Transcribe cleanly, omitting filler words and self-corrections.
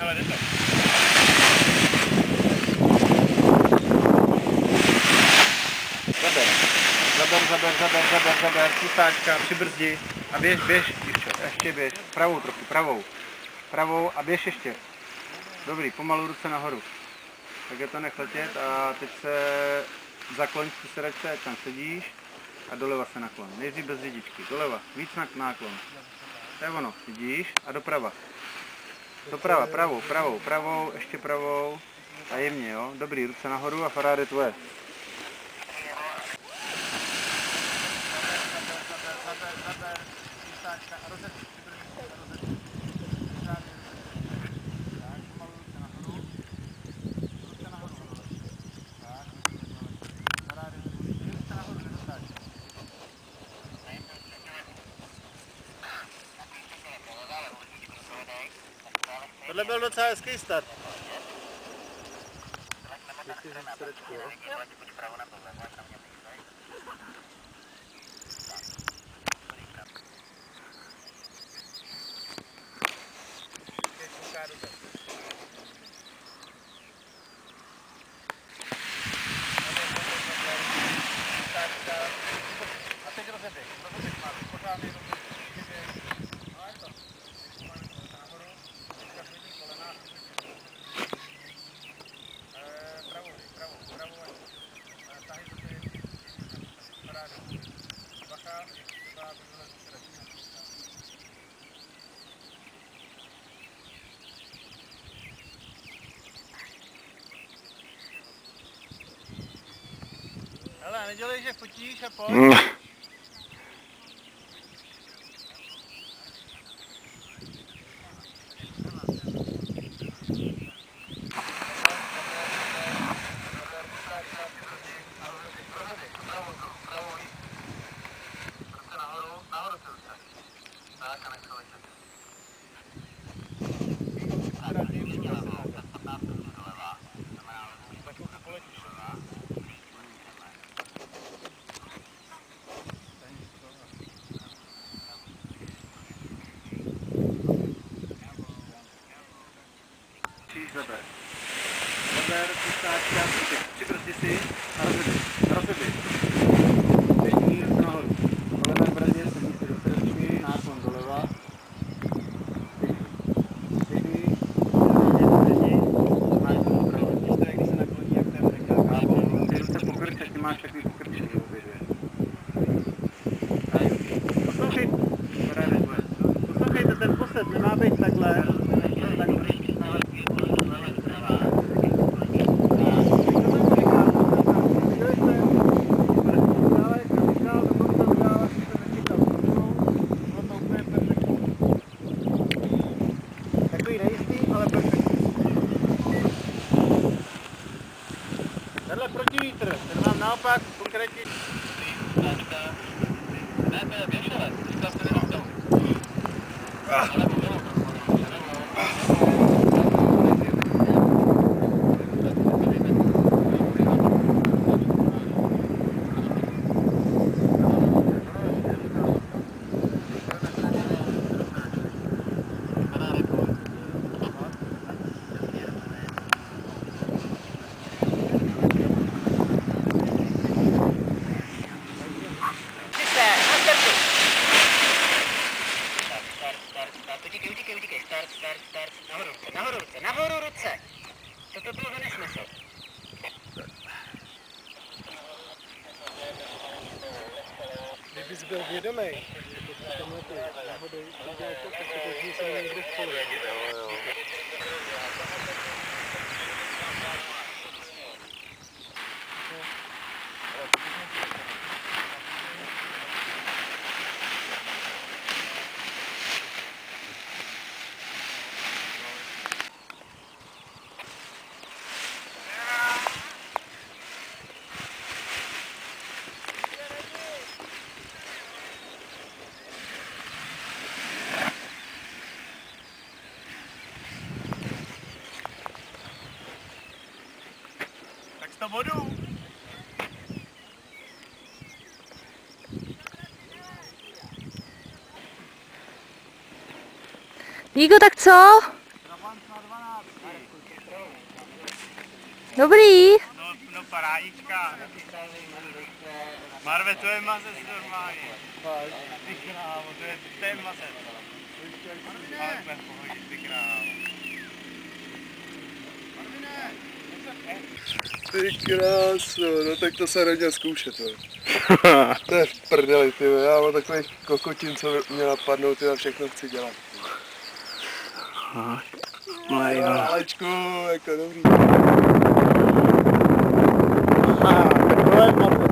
Ale jde to. Zaber, kusáčka, přibrzdi a běž, dívčo, ještě běž, pravou trochu, pravou a běž ještě. Dobrý, pomalu ruce nahoru. Tak je to nech letět a teď se zakloň v sedačce, ať tam sedíš a doleva se naklon. Nejdřív bez řidičky, doleva, víc náklon. To je ono, vidíš a doprava. Doprava, pravou, ještě pravou a jemně, jo. Dobrý, ruce nahoru a faráde tvoje. Tohle byl docela hezký start. A teď rozeběh máš, pořádný hele, nedělej, že fotíš a pojď. Zaber, kustáčka, přibrzdi si a rozeběh. Běžní ruce nahoru. Po levé bradě sedí si do sedačky, náklon doleva. Běží, máš to doprava. Vidíš to, jak když se nakloní, jak ten řekl kábel. Ty ruce pokrč, až ty máš takový pokrčení obě. Poslouchejte, ten posed nemá být takhle. Tenhle protivítr, ten mám naopak konkrétně. Ne, běž ale, teďka jste nedostal. Start, nahoru ruce. Co to bylo za nesmysl? Kdybys byl vědomý, že to tomhle ty náhodou udělal to, tak to musel někdo v poli. To vodu. Mígo, tak co? Trabant na 12. Dobrý. No parádička. Marve, to je mazec normálně. Ty krávo, to je mazec. Ale bude v pohodě, ty krávo. Ty kráso, no tak to se neměl zkoušet, jo. To je v prdeli, ty, já mám takový kokotin, co mě napadnou, ty a všechno chci dělat. Alečku, jako dobrý. To je mazec.